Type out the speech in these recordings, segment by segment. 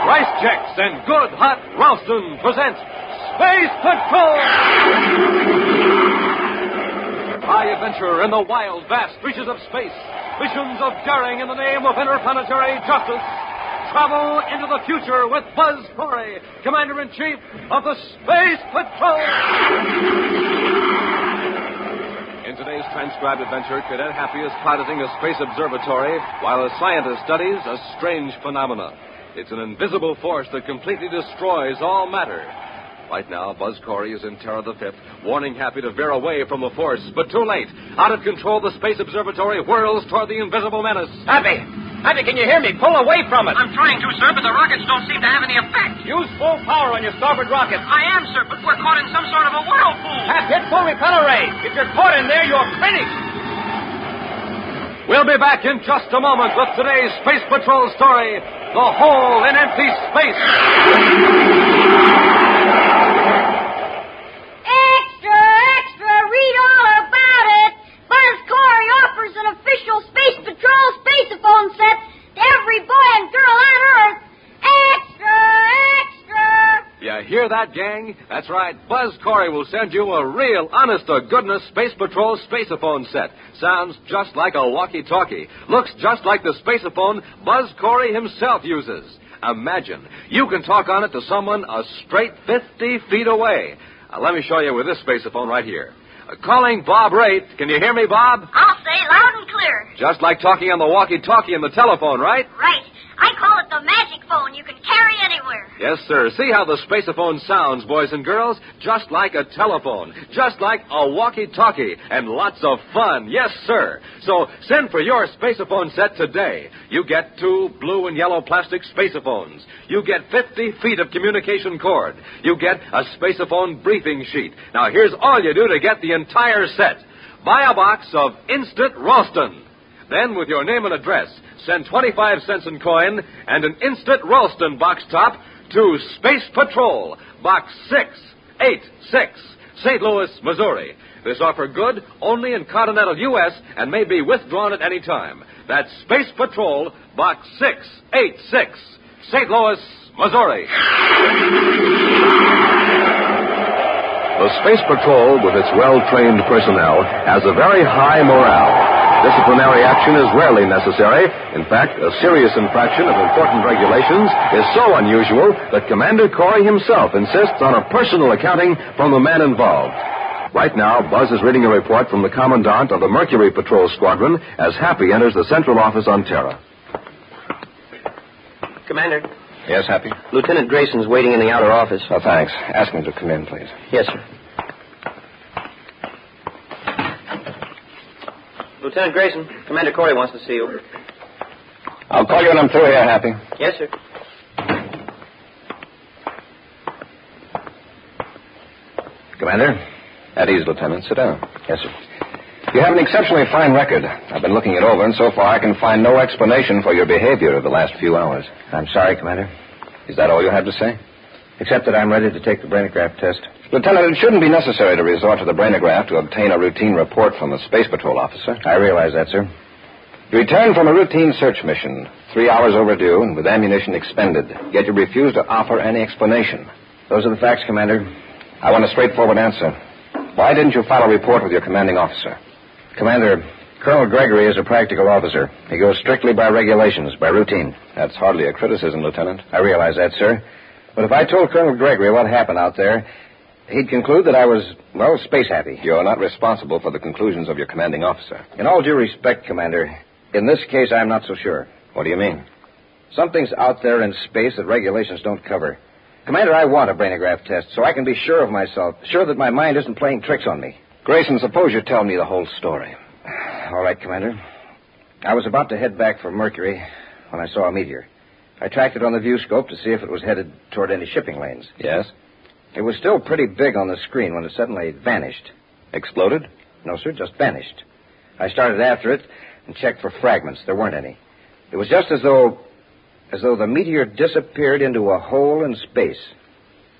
Rice Checks and Good Hot Ralston present Space Patrol! High adventure in the wild, vast reaches of space. Missions of daring in the name of interplanetary justice. Travel into the future with Buzz Corry, Commander-In-Chief of the Space Patrol. In today's transcribed adventure, Cadet Happy is piloting a space observatory while a scientist studies a strange phenomenon. It's an invisible force that completely destroys all matter. Right now, Buzz Corry is in Terra the Fifth, warning Happy to veer away from the force. But too late. Out of control, the space observatory whirls toward the invisible menace. Happy, can you hear me? Pull away from it. I'm trying to, sir, but the rockets don't seem to have any effect. Use full power on your starboard rocket. I am, sir, but we're caught in some sort of a whirlpool. Have hit full repeller ray. If you're caught in there, you're finished. We'll be back in just a moment with today's Space Patrol story, The Hole in Empty Space. Read all about it. Buzz Corry offers an official Space Patrol spaceophone set to every boy and girl on Earth. Extra, extra. You hear that, gang? That's right. Buzz Corry will send you a real, honest-to-goodness Space Patrol spaceophone set. Sounds just like a walkie-talkie. Looks just like the spaceophone Buzz Corry himself uses. Imagine, you can talk on it to someone a straight 50 feet away. Let me show you with this spaceophone right here. Calling Bob Raitt. Can you hear me, Bob? I'll say loud and clear. Just like talking on the walkie-talkie and the telephone, right? Right. I call it the magic phone you can carry anywhere. Yes, sir. See how the spaceophone sounds, boys and girls? Just like a telephone. Just like a walkie-talkie. And lots of fun. Yes, sir. So send for your spaceophone set today. You get 2 blue and yellow plastic spaceophones. You get 50 feet of communication cord. You get a spaceophone briefing sheet. Now, here's all you do to get the entire set. Buy a box of Instant Ralston. Then, with your name and address, send 25 cents in coin and an Instant Ralston box top to Space Patrol, Box 686, St. Louis, Missouri. This offer good only in continental U.S. and may be withdrawn at any time. That's Space Patrol, Box 686, St. Louis, Missouri. The Space Patrol, with its well-trained personnel, has a very high morale. Disciplinary action is rarely necessary. In fact, a serious infraction of important regulations is so unusual that Commander Corry himself insists on a personal accounting from the men involved. Right now, Buzz is reading a report from the Commandant of the Mercury Patrol Squadron as Happy enters the central office on Terra. Commander. Yes, Happy? Lieutenant Grayson's waiting in the outer office. Oh, thanks. Ask him to come in, please. Yes, sir. Lieutenant Grayson, Commander Corry wants to see you. I'll call you when I'm through here, Happy. Yes, sir. Commander? At ease, Lieutenant. Sit down. Yes, sir. You have an exceptionally fine record. I've been looking it over, and so far I can find no explanation for your behavior of the last few hours. I'm sorry, Commander. Is that all you have to say? Except that I'm ready to take the brainograph test. Lieutenant, it shouldn't be necessary to resort to the brainograph to obtain a routine report from the Space Patrol officer. I realize that, sir. You returned from a routine search mission, 3 hours overdue and with ammunition expended, yet you refused to offer any explanation. Those are the facts, Commander. I want a straightforward answer. Why didn't you file a report with your commanding officer? Commander, Colonel Gregory is a practical officer. He goes strictly by regulations, by routine. That's hardly a criticism, Lieutenant. I realize that, sir. But if I told Colonel Gregory what happened out there, he'd conclude that I was, well, space happy. You're not responsible for the conclusions of your commanding officer. In all due respect, Commander, in this case, I'm not so sure. What do you mean? Something's out there in space that regulations don't cover. Commander, I want a brainograph test so I can be sure of myself, sure that my mind isn't playing tricks on me. Grayson, suppose you tell me the whole story. All right, Commander. I was about to head back for Mercury when I saw a meteor. I tracked it on the viewscope to see if it was headed toward any shipping lanes. Yes? It was still pretty big on the screen when it suddenly vanished. Exploded? No, sir, just vanished. I started after it and checked for fragments. There weren't any. It was just as though the meteor disappeared into a hole in space.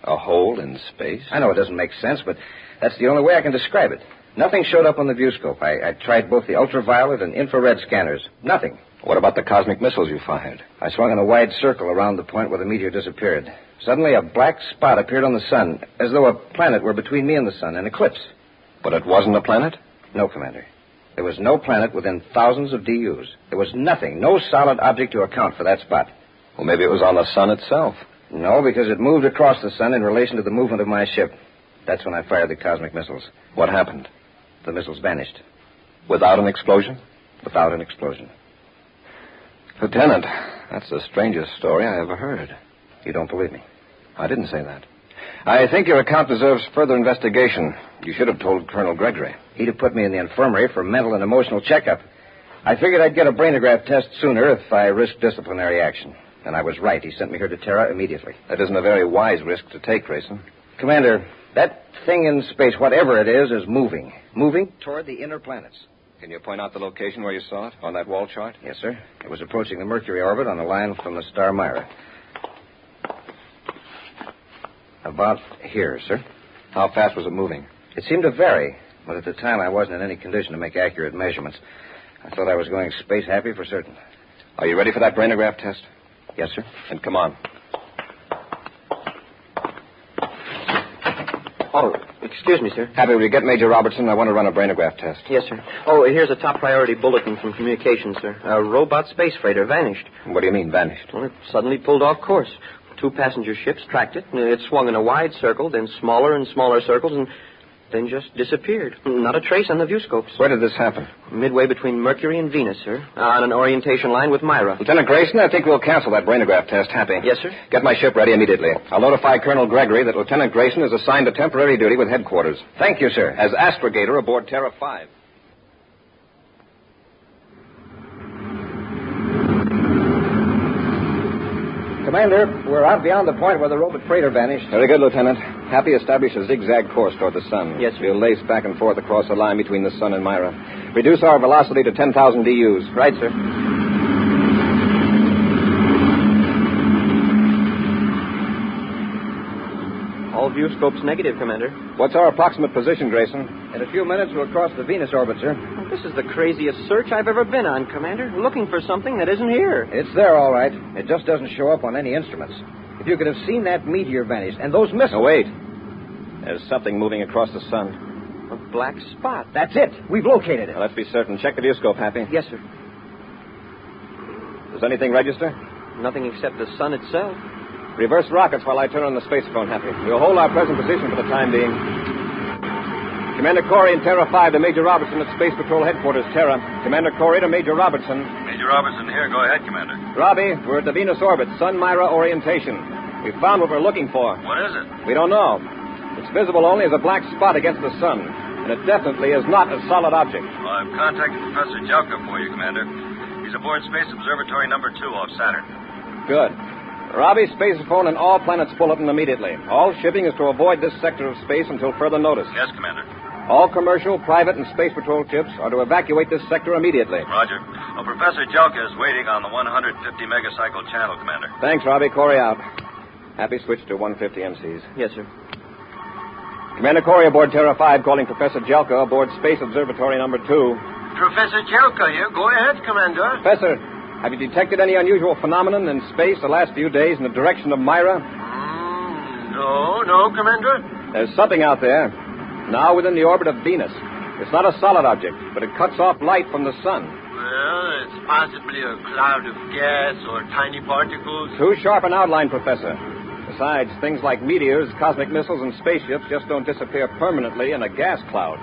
A hole in space? I know it doesn't make sense, but that's the only way I can describe it. Nothing showed up on the viewscope. I tried both the ultraviolet and infrared scanners. Nothing. What about the cosmic missiles you fired? I swung in a wide circle around the point where the meteor disappeared. Suddenly, a black spot appeared on the sun, as though a planet were between me and the sun, an eclipse. But it wasn't a planet? No, Commander. There was no planet within thousands of DUs. There was nothing, no solid object to account for that spot. Well, maybe it was on the sun itself. No, because it moved across the sun in relation to the movement of my ship. That's when I fired the cosmic missiles. What happened? The missiles vanished. Without an explosion? Without an explosion. Lieutenant, that's the strangest story I ever heard. You don't believe me? I didn't say that. I think your account deserves further investigation. You should have told Colonel Gregory. He'd have put me in the infirmary for mental and emotional checkup. I figured I'd get a brainograph test sooner if I risked disciplinary action. And I was right. He sent me here to Terra immediately. That isn't a very wise risk to take, Grayson. Commander, that thing in space, whatever it is moving. Moving toward the inner planets. Can you point out the location where you saw it on that wall chart? Yes, sir. It was approaching the Mercury orbit on a line from the star Myra. About here, sir. How fast was it moving? It seemed to vary, but at the time I wasn't in any condition to make accurate measurements. I thought I was going space happy for certain. Are you ready for that brainograph test? Yes, sir. Then come on. Oh, excuse me, sir. Happy, will you get Major Robertson? I want to run a brainograph test. Yes, sir. Oh, here's a top priority bulletin from communications, sir. A robot space freighter vanished. What do you mean, vanished? Well, it suddenly pulled off course. 2 passenger ships tracked it, and it swung in a wide circle, then smaller and smaller circles, and then just disappeared. Not a trace on the viewscopes. Where did this happen? Midway between Mercury and Venus, sir. On an orientation line with Myra. Lieutenant Grayson, I think we'll cancel that brainograph test. Happy. Yes, sir. Get my ship ready immediately. I'll notify Colonel Gregory that Lieutenant Grayson is assigned to temporary duty with headquarters. Thank you, sir. As astrogator aboard Terra 5. Commander, we're out beyond the point where the robot freighter vanished. Very good, Lieutenant. Happy established a zigzag course toward the sun. Yes, sir. We'll lace back and forth across the line between the sun and Myra. Reduce our velocity to 10,000 DUs. Right, sir. All viewscopes negative, Commander. What's our approximate position, Grayson? In a few minutes, we'll cross the Venus orbit, sir. Well, this is the craziest search I've ever been on, Commander. Looking for something that isn't here. It's there, all right. It just doesn't show up on any instruments. If you could have seen that meteor vanish and those missiles... No, wait. There's something moving across the sun. A black spot. That's it. We've located it. Now, let's be certain. Check the viewscope, Happy. Yes, sir. Does anything register? Nothing except the sun itself. Reverse rockets while I turn on the spacephone, Happy. We'll hold our present position for the time being. Commander Corry and Terra 5 to Major Robertson at Space Patrol Headquarters, Terra. Commander Corry to Major Robertson. Major Robertson here. Go ahead, Commander. Robbie, we're at the Venus orbit, Sun-Myra orientation. We've found what we're looking for. What is it? We don't know. It's visible only as a black spot against the sun, and it definitely is not a solid object. Well, I've contacted Professor Jelka for you, Commander. He's aboard Space Observatory number 2 off Saturn. Good. Robbie, spacephone and all planets bulletin immediately. All shipping is to avoid this sector of space until further notice. Yes, Commander. All commercial, private, and space patrol ships are to evacuate this sector immediately. Roger. Well, Professor Jelka is waiting on the 150 megacycle channel, Commander. Thanks, Robbie. Corey out. Happy switch to 150 MCs. Yes, sir. Commander Corey aboard Terra 5 calling Professor Jelka aboard Space Observatory number 2. Professor Jelka here. Go ahead, Commander. Professor, have you detected any unusual phenomenon in space the last few days in the direction of Myra? No, Commander. There's something out there, now within the orbit of Venus. It's not a solid object, but it cuts off light from the sun. Well, it's possibly a cloud of gas or tiny particles. Too sharp an outline, Professor. Besides, things like meteors, cosmic missiles, and spaceships just don't disappear permanently in a gas cloud.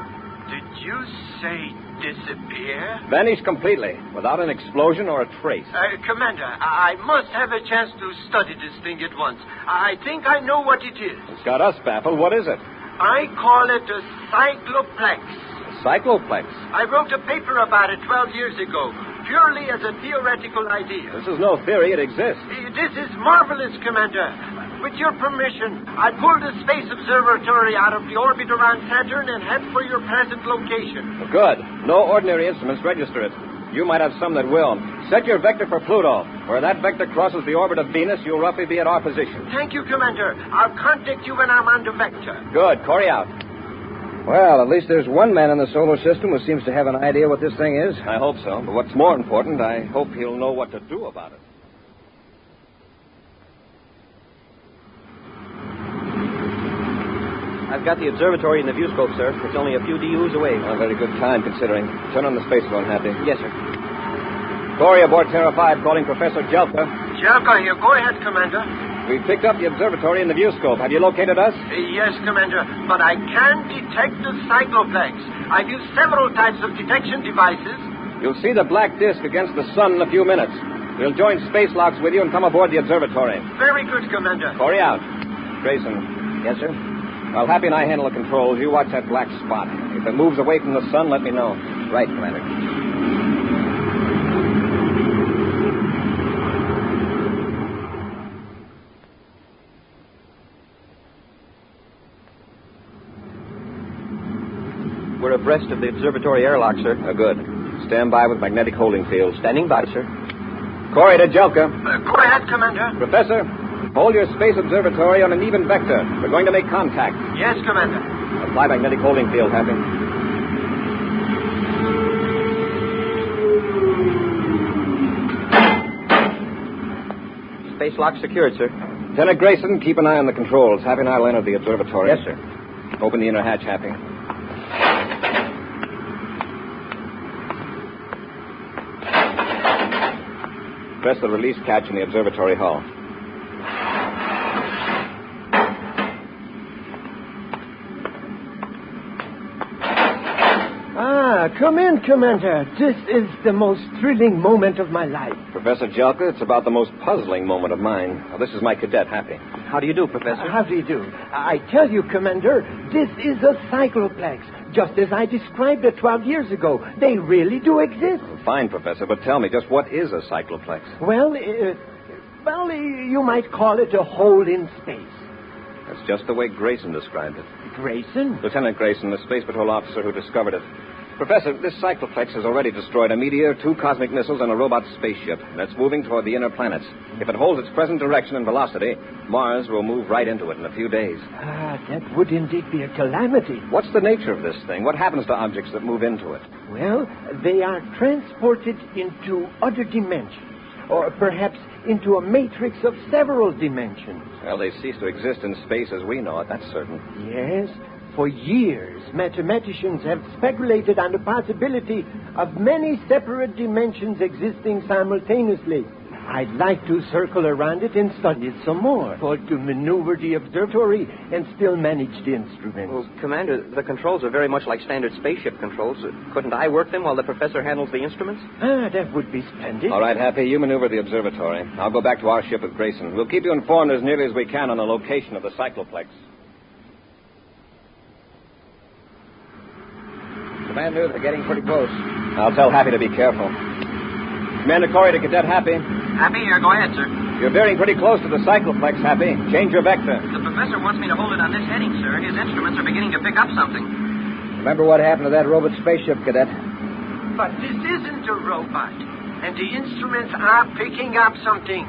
Did you say disappear? Vanish completely, without an explosion or a trace. Commander, I must have a chance to study this thing at once. I think I know what it is. It's got us baffled. What is it? I call it a cycloplex. A cycloplex. I wrote a paper about it 12 years ago, purely as a theoretical idea. This is no theory. It exists. This is marvelous, Commander. With your permission, I pull the Space Observatory out of the orbit around Saturn and head for your present location. Good. No ordinary instruments register it. You might have some that will. Set your vector for Pluto. Where that vector crosses the orbit of Venus, you'll roughly be at our position. Thank you, Commander. I'll contact you when I'm on the vector. Good. Corey out. Well, at least there's one man in the solar system who seems to have an idea what this thing is. I hope so. But what's more important, I hope he'll know what to do about it. I've got the observatory in the viewscope, sir. It's only a few DUs away. A very good time, considering. Turn on the space phone, Happy. Yes, sir. Corry aboard Terra 5 calling Professor Jelka. Jelka here. Go ahead, Commander. We've picked up the observatory in the viewscope. Have you located us? Yes, Commander, but I can detect the cycloplex. I've used several types of detection devices. You'll see the black disk against the sun in a few minutes. We'll join space locks with you and come aboard the observatory. Very good, Commander. Corry out. Grayson. Yes, sir. While Happy and I handle the controls, you watch that black spot. If it moves away from the sun, let me know. Right, Commander. We're abreast of the observatory airlock, sir. Good. Stand by with magnetic holding field. Standing by, sir. Corry to Jelka. Go ahead, Commander. Professor, hold your space observatory on an even vector. We're going to make contact. Yes, Commander. Apply magnetic holding field, Happy. Space lock secured, sir. Lieutenant Grayson, keep an eye on the controls. Happy and I will enter the observatory. Yes, sir. Open the inner hatch, Happy. Press the release catch in the observatory hull. Come in, Commander. This is the most thrilling moment of my life. Professor Jelka, it's about the most puzzling moment of mine. Now, this is my cadet, Happy. How do you do, Professor? How do you do? I tell you, Commander, this is a cycloplex, just as I described it 12 years ago. They really do exist. Fine, Professor, but tell me, just what is a cycloplex? Well, you might call it a hole in space. That's just the way Grayson described it. Grayson? Lieutenant Grayson, the Space Patrol officer who discovered it. Professor, this cycloplex has already destroyed a meteor, 2 cosmic missiles, and a robot spaceship. That's moving toward the inner planets. If it holds its present direction and velocity, Mars will move right into it in a few days. That would indeed be a calamity. What's the nature of this thing? What happens to objects that move into it? Well, they are transported into other dimensions, or perhaps into a matrix of several dimensions. Well, they cease to exist in space as we know it, that's certain. Yes. For years, mathematicians have speculated on the possibility of many separate dimensions existing simultaneously. I'd like to circle around it and study it some more, or to maneuver the observatory and still manage the instruments. Well, Commander, the controls are very much like standard spaceship controls. Couldn't I work them while the professor handles the instruments? That would be splendid. All right, Happy, you maneuver the observatory. I'll go back to our ship with Grayson. We'll keep you informed as nearly as we can on the location of the cycloplex. Commander, they're getting pretty close. I'll tell Happy to be careful. Commander Corry to Cadet Happy. Happy here. Go ahead, sir. You're veering pretty close to the cycloplex, Happy. Change your vector. The professor wants me to hold it on this heading, sir. His instruments are beginning to pick up something. Remember what happened to that robot spaceship, Cadet? But this isn't a robot, and the instruments are picking up something.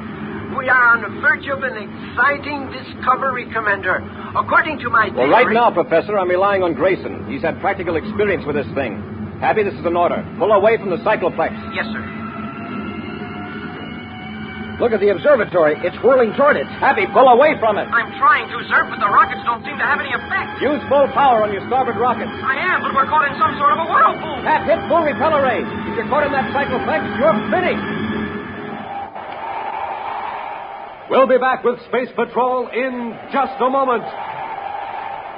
We are on the verge of an exciting discovery, Commander. According to my Well, right now, Professor, I'm relying on Grayson. He's had practical experience with this thing. Happy, this is an order. Pull away from the cycloplex. Yes, sir. Look at the observatory. It's whirling toward it. Happy, pull away from it. I'm trying to, sir, but the rockets don't seem to have any effect. Use full power on your starboard rocket. I am, but we're caught in some sort of a whirlpool. Pat, hit full repeller ray. If you're caught in that cycloplex, you're finished. We'll be back with Space Patrol in just a moment.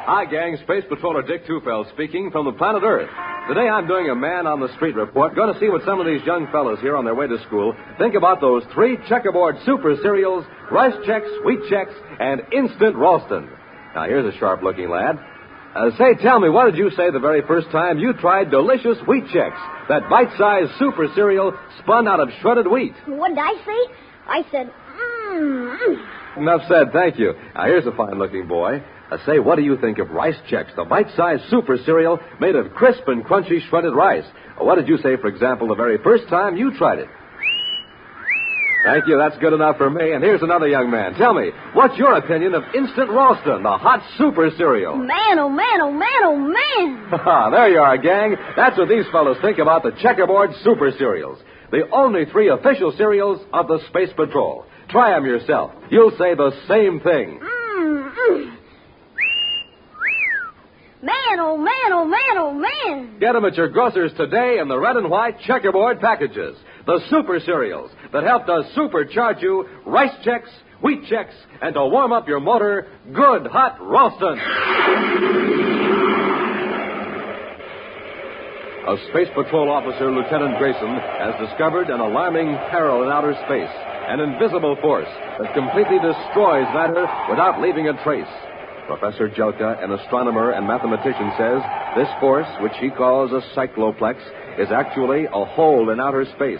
Hi, gang. Space Patroller Dick Tufeld speaking from the planet Earth. Today I'm doing a man-on-the-street report. Going to see what some of these young fellas here on their way to school think about those 3 checkerboard super cereals, Rice Chex, Wheat Chex, and Instant Ralston. Now, here's a sharp-looking lad. Tell me, what did you say the very first time you tried delicious Wheat Chex, that bite-sized super cereal spun out of shredded wheat? What did I say? I said, Enough said, thank you. Now, here's a fine-looking boy. Say, what do you think of Rice Chex, the bite-sized super cereal made of crisp and crunchy shredded rice? What did you say, for example, the very first time you tried it? Thank you. That's good enough for me. And here's another young man. Tell me, what's your opinion of Instant Ralston, the hot super cereal? Man, oh, man, oh, man, oh, man. There you are, gang. That's what these fellows think about the checkerboard super cereals. The only 3 official cereals of the Space Patrol. Try them yourself. You'll say the same thing. Man, oh, man, oh, man, oh, man. Get them at your grocer's today in the red and white checkerboard packages. The super cereals that help to supercharge you rice checks, wheat checks, and to warm up your motor, good hot Ralston. A Space Patrol officer, Lieutenant Grayson, has discovered an alarming peril in outer space, an invisible force that completely destroys matter without leaving a trace. Professor Jelka, an astronomer and mathematician, says this force, which he calls a cycloplex, is actually a hole in outer space.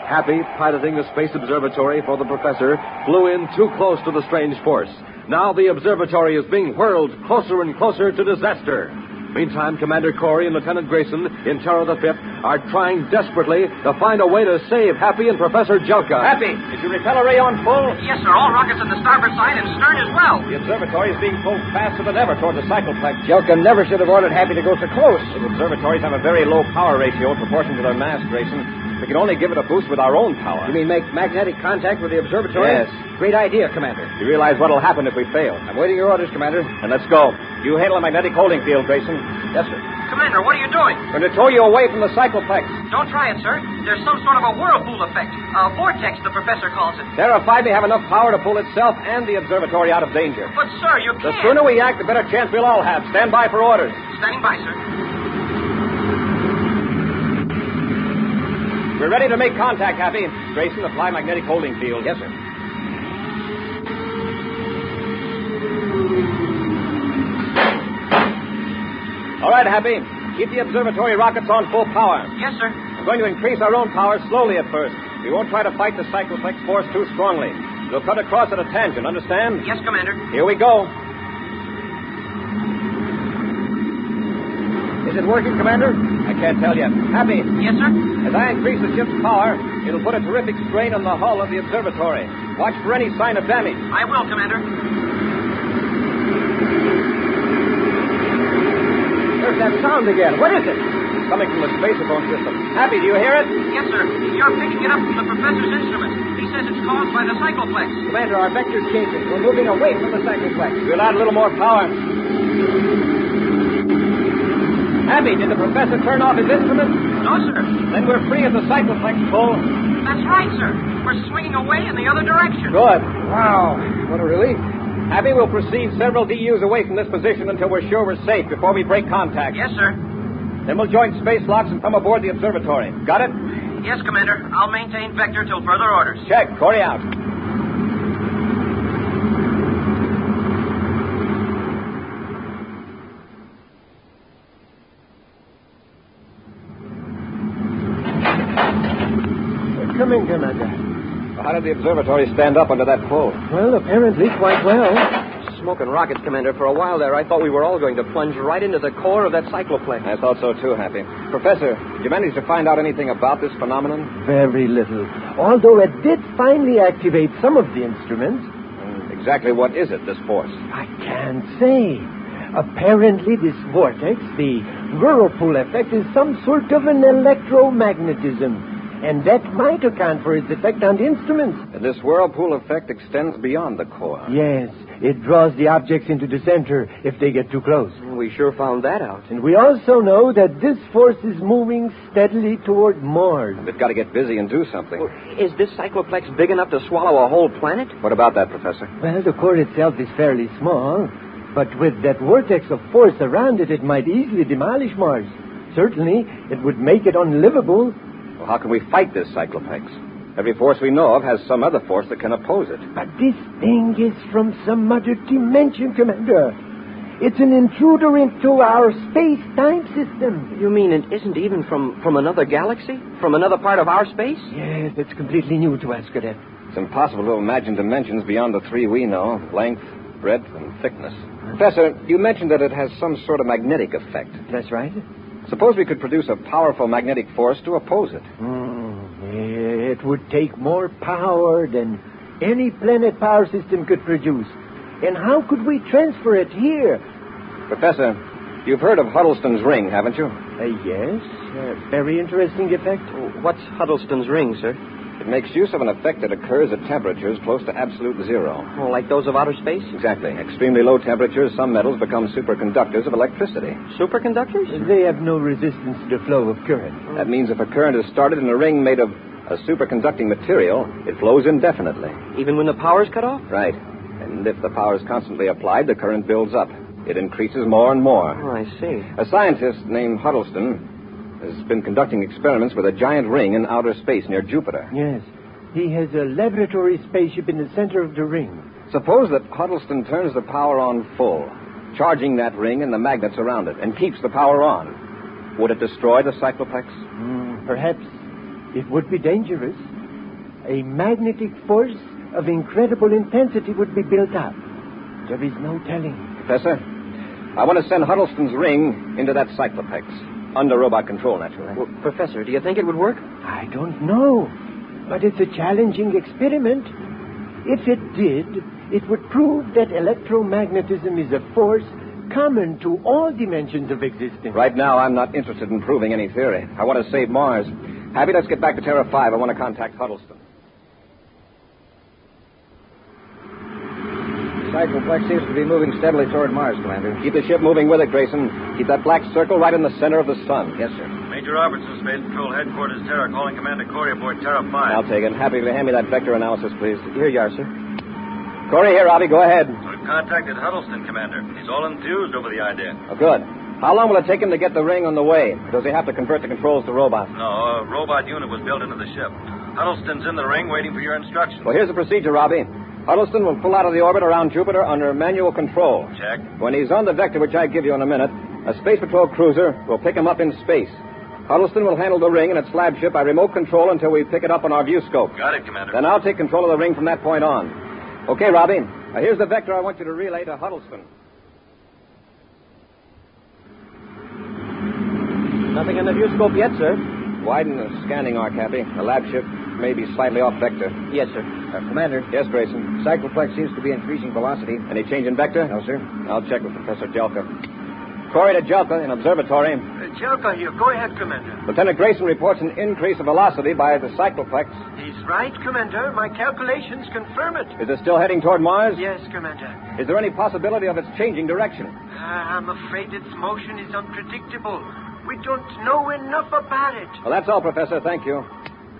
Happy, piloting the Space Observatory for the professor, flew in too close to the strange force. Now the observatory is being whirled closer and closer to disaster. Meantime, Commander Corry and Lieutenant Grayson, in Terror the Fifth, are trying desperately to find a way to save Happy and Professor Jelka. Happy, is your repeller ray on full? Yes, sir. All rockets on the starboard side and stern as well. The observatory is being pulled faster than ever toward the cycloplex. Jelka never should have ordered Happy to go so close. The observatories have a very low power ratio in proportion to their mass, Grayson. We can only give it a boost with our own power. You mean make magnetic contact with the observatory? Yes. Great idea, Commander. You realize what'll happen if we fail. I'm waiting your orders, Commander. And let's go. You handle the magnetic holding field, Grayson. Yes, sir. Commander, what are you doing? Going to tow you away from the cycloplex. Don't try it, sir. There's some sort of a whirlpool effect. A vortex, the professor calls it. Terra 5 may have enough power to pull itself and the observatory out of danger. But, sir, you The can't. sooner we act, the better chance we'll all have. Stand by for orders. Standing by, sir. We're ready to make contact, Happy. Grayson, apply magnetic holding field. Yes, sir. All right, Happy. Keep the observatory rockets on full power. Yes, sir. We're going to increase our own power slowly at first. We won't try to fight the cycloplex force too strongly. We'll cut across at a tangent, understand? Yes, Commander. Here we go. Is it working, Commander? I can't tell yet. Happy. Yes, sir. As I increase the ship's power, it'll put a terrific strain on the hull of the observatory. Watch for any sign of damage. I will, Commander. There's that sound again. What is it? It's coming from the spaceophone system. Happy, do you hear it? Yes, sir. You're picking it up from the professor's instrument. He says it's caused by the cycloplex. Commander, our vector's changing. We're moving away from the cycloplex. We'll add a little more power. Happy, did the professor turn off his instrument? No, sir. Then we're free of the cycloplex pull. That's right, sir. We're swinging away in the other direction. Good. Wow. What a relief. Happy, we'll proceed several DUs away from this position until we're sure we're safe before we break contact. Yes, sir. Then we'll join space locks and come aboard the observatory. Got it? Yes, Commander. I'll maintain vector till further orders. Check. Corry out. Come in, Commander. How did the observatory stand up under that pull? Well, apparently quite well. Smoking rockets, Commander. For a while there, I thought we were all going to plunge right into the core of that cycloplex. I thought so, too, Happy. Professor, did you manage to find out anything about this phenomenon? Very little. Although it did finally activate some of the instruments. Exactly what is it, this force? I can't say. Apparently this vortex, the whirlpool effect, is some sort of an electromagnetism. And that might account for its effect on the instruments. And this whirlpool effect extends beyond the core. Yes, it draws the objects into the center if they get too close. We sure found that out. And we also know that this force is moving steadily toward Mars. They've got to get busy and do something. Is this cycloplex big enough to swallow a whole planet? What about that, Professor? Well, the core itself is fairly small, but with that vortex of force around it, it might easily demolish Mars. Certainly, it would make it unlivable. Well, how can we fight this cycloplex? Every force we know of has some other force that can oppose it. But this thing is from some other dimension, Commander. It's an intruder into our space-time system. You mean it isn't even from another galaxy? From another part of our space? Yes, it's completely new to us, Cadet. It's impossible to imagine dimensions beyond the three we know, length, breadth, and thickness. Professor, you mentioned that it has some sort of magnetic effect. That's right. Suppose we could produce a powerful magnetic force to oppose it. It would take more power than any planet power system could produce. And how could we transfer it here? Professor, you've heard of Huddleston's ring, haven't you? Yes. Very interesting effect. What's Huddleston's ring, sir? It makes use of an effect that occurs at temperatures close to absolute zero. Oh, like those of outer space? Exactly. Extremely low temperatures, some metals become superconductors of electricity. Superconductors? They have no resistance to the flow of current. That means if a current is started in a ring made of a superconducting material, it flows indefinitely. Even when the power's cut off? Right. And if the power is constantly applied, the current builds up. It increases more and more. Oh, I see. A scientist named Huddleston has been conducting experiments with a giant ring in outer space near Jupiter. Yes. He has a laboratory spaceship in the center of the ring. Suppose that Huddleston turns the power on full, charging that ring and the magnets around it, and keeps the power on. Would it destroy the cycloplex? Perhaps it would be dangerous. A magnetic force of incredible intensity would be built up. There is no telling. Professor, I want to send Huddleston's ring into that cycloplex. Under robot control, naturally. Well, Professor, do you think it would work? I don't know. But it's a challenging experiment. If it did, it would prove that electromagnetism is a force common to all dimensions of existence. Right now, I'm not interested in proving any theory. I want to save Mars. Happy, let's get back to Terra 5. I want to contact Huddleston. The cycloplex seems to be moving steadily toward Mars, Commander. Keep the ship moving with it, Grayson. Keep that black circle right in the center of the sun. Yes, sir. Major Robertson, Space Patrol Headquarters, Terra, calling Commander Corry aboard Terra 5. I'll take it. Happy to hand me that vector analysis, please. Here you are, sir. Corey, here, Robbie. Go ahead. We've contacted Huddleston, Commander. He's all enthused over the idea. Oh, good. How long will it take him to get the ring on the way? Does he have to convert the controls to robots? No, a robot unit was built into the ship. Huddleston's in the ring waiting for your instructions. Well, here's the procedure, Robbie. Huddleston will pull out of the orbit around Jupiter under manual control. Check. When he's on the vector, which I give you in a minute, a Space Patrol cruiser will pick him up in space. Huddleston will handle the ring and its lab ship by remote control until we pick it up on our view scope. Got it, Commander. Then I'll take control of the ring from that point on. Okay, Robbie. Now, here's the vector I want you to relay to Huddleston. Nothing on the view scope yet, sir. Widen the scanning arc, Happy. The lab ship may be slightly off vector. Yes, sir. Commander. Yes, Grayson. Cycloplex seems to be increasing velocity. Any change in vector? No, sir. I'll check with Professor Jelka. Corey to Jelka in Observatory. Jelka here. Go ahead, Commander. Lieutenant Grayson reports an increase of velocity by the cycloplex. He's right, Commander. My calculations confirm it. Is it still heading toward Mars? Yes, Commander. Is there any possibility of its changing direction? I'm afraid its motion is unpredictable. We don't know enough about it. Well, that's all, Professor. Thank you.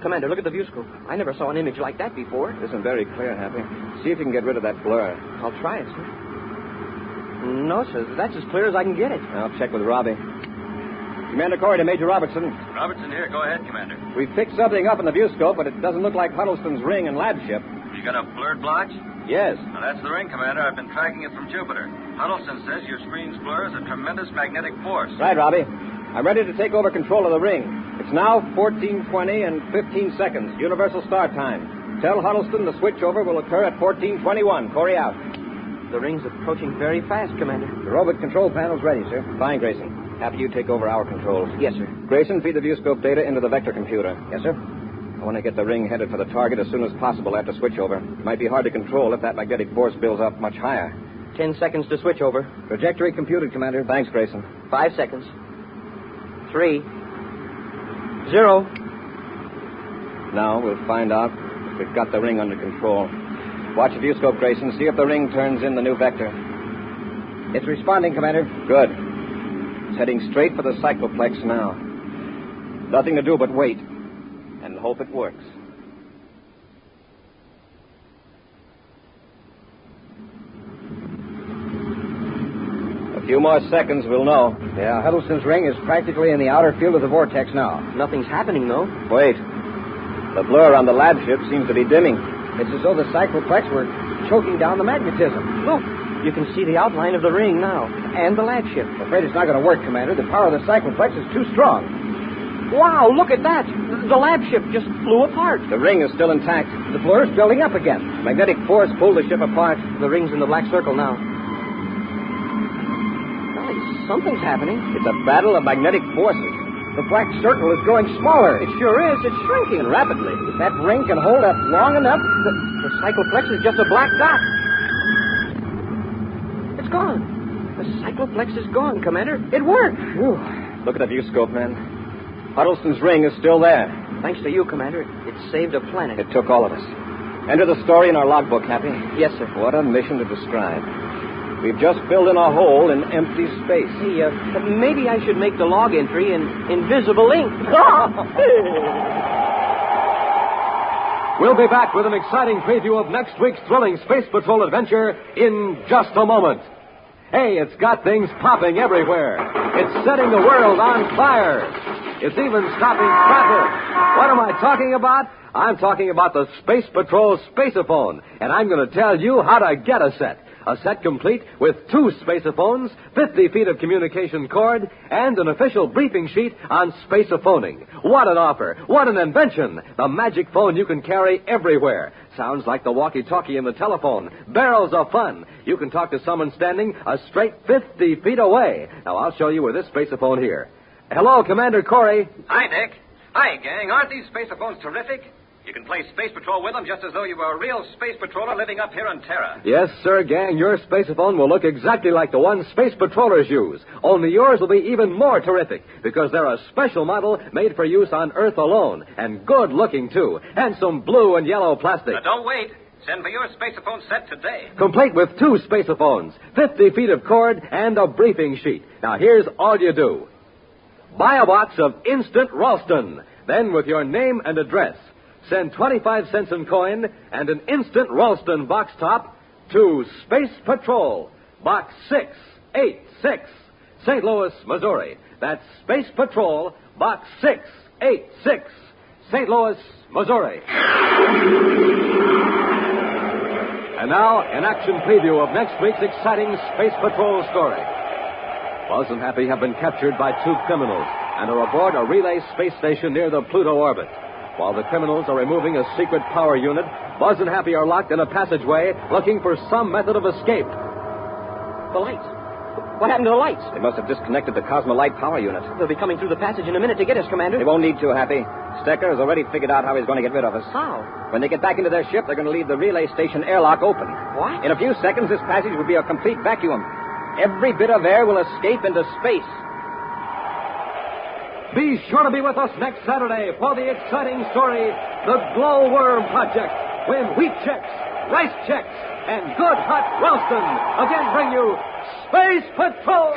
Commander, look at the view scope. I never saw an image like that before. This isn't very clear, Happy. See if you can get rid of that blur. I'll try it, sir. No, sir. That's as clear as I can get it. I'll check with Robbie. Commander Corey to Major Robertson. Robertson here. Go ahead, Commander. We picked something up in the view scope, but it doesn't look like Huddleston's ring and lab ship. You got a blurred blotch? Yes. Now, that's the ring, Commander. I've been tracking it from Jupiter. Huddleston says your screen's blur is a tremendous magnetic force. Right, Robbie. I'm ready to take over control of the ring. It's now 14:20 and 15 seconds, universal start time. Tell Huddleston the switchover will occur at 14:21. Corey out. The ring's approaching very fast, Commander. The robot control panel's ready, sir. Fine, Grayson. Happy you take over our controls. Yes, sir. Grayson, feed the viewscope data into the vector computer. Yes, sir. I want to get the ring headed for the target as soon as possible after switchover. It might be hard to control if that magnetic force builds up much higher. 10 seconds to switch over. Trajectory computed, Commander. Thanks, Grayson. 5 seconds. 3, 0. Now we'll find out if we've got the ring under control. Watch the viewscope, Grayson. See if the ring turns in the new vector. It's responding, Commander. Good. It's heading straight for the cycloplex now. Nothing to do but wait and hope it works. A few more seconds, we'll know. Yeah, Huddleston's ring is practically in the outer field of the vortex now. Nothing's happening, though. Wait. The blur on the lab ship seems to be dimming. It's as though the cycloplex were choking down the magnetism. Look, you can see the outline of the ring now, and the lab ship. I'm afraid it's not going to work, Commander. The power of the cycloplex is too strong. Wow, look at that. The lab ship just flew apart. The ring is still intact. The blur is building up again. Magnetic force pulled the ship apart. The ring's in the black circle now. Golly, something's happening. It's a battle of magnetic forces. The black circle is growing smaller. It sure is. It's shrinking. And rapidly. If that ring can hold up long enough... The cycloplex is just a black dot. It's gone. The cycloplex is gone, Commander. It worked. Whew. Look at the viewscope, man. Huddleston's ring is still there. Thanks to you, Commander. It saved a planet. It took all of us. Enter the story in our logbook, Happy. Yes, sir. What a mission to describe. We've just filled in a hole in empty space. Hey, maybe I should make the log entry in invisible ink. We'll be back with an exciting preview of next week's thrilling Space Patrol adventure in just a moment. Hey, it's got things popping everywhere. It's setting the world on fire. It's even stopping traffic. What am I talking about? I'm talking about the Space Patrol Spaceophone, and I'm going to tell you how to get a set. A set complete with 2 spacephones, 50 feet of communication cord, and an official briefing sheet on spacephoning. What an offer! What an invention! The magic phone you can carry everywhere. Sounds like the walkie-talkie in the telephone. Barrels of fun. You can talk to someone standing a straight 50 feet away. Now, I'll show you with this spaceophone here. Hello, Commander Corry. Hi, Dick. Hi, gang. Aren't these spacephones terrific? You can play Space Patrol with them just as though you were a real space patroller living up here on Terra. Yes, sir, gang. Your spaceophone will look exactly like the one space patrollers use. Only yours will be even more terrific because they're a special model made for use on Earth alone. And good-looking, too. Handsome blue and yellow plastic. Now, don't wait. Send for your spaceophone set today. Complete with 2 spacephones, 50 feet of cord, and a briefing sheet. Now, here's all you do. Buy a box of Instant Ralston. Then, with your name and address, send 25 cents in coin and an Instant Ralston box top to Space Patrol, Box 686, St. Louis, Missouri. That's Space Patrol, Box 686, St. Louis, Missouri. And now, an action preview of next week's exciting Space Patrol story. Buzz and Happy have been captured by 2 criminals and are aboard a relay space station near the Pluto orbit. While the criminals are removing a secret power unit, Buzz and Happy are locked in a passageway looking for some method of escape. The lights. What happened to the lights? They must have disconnected the Cosmolite power unit. They'll be coming through the passage in a minute to get us, Commander. They won't need to, Happy. Stecker has already figured out how he's going to get rid of us. How? When they get back into their ship, they're going to leave the relay station airlock open. What? In a few seconds, this passage will be a complete vacuum. Every bit of air will escape into space. Be sure to be with us next Saturday for the exciting story, The Glowworm Project, when Wheat Chex, Rice Chex, and Good Hot Ralston again bring you Space Patrol!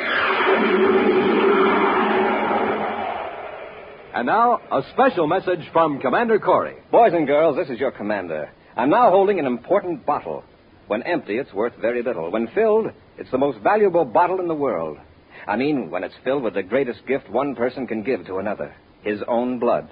And now, a special message from Commander Corry. Boys and girls, this is your commander. I'm now holding an important bottle. When empty, it's worth very little. When filled, it's the most valuable bottle in the world. I mean, when it's filled with the greatest gift one person can give to another, his own blood.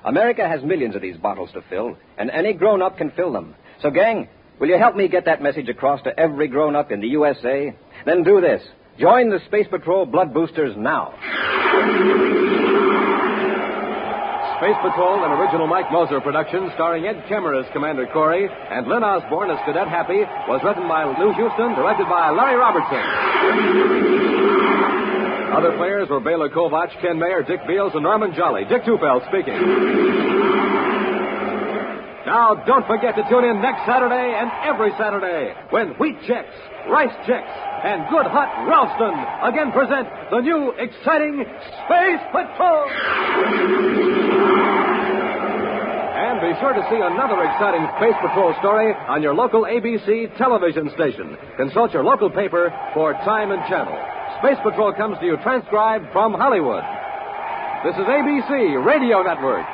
America has millions of these bottles to fill, and any grown-up can fill them. So, gang, will you help me get that message across to every grown-up in the USA? Then do this. Join the Space Patrol Blood Boosters now. Space Patrol, an original Mike Moser production starring Ed Kemmer as Commander Corry and Lynn Osborne as Cadet Happy, was written by Lou Houston, directed by Larry Robertson. Other players were Bela Kovac, Ken Mayer, Dick Beals, and Norman Jolly. Dick Tufeld speaking. Now, don't forget to tune in next Saturday and every Saturday when Wheat Chex, Rice Chex, and Good Hot Ralston again present the new exciting Space Patrol. And be sure to see another exciting Space Patrol story on your local ABC television station. Consult your local paper for time and channel. Space Patrol comes to you transcribed from Hollywood. This is ABC Radio Network.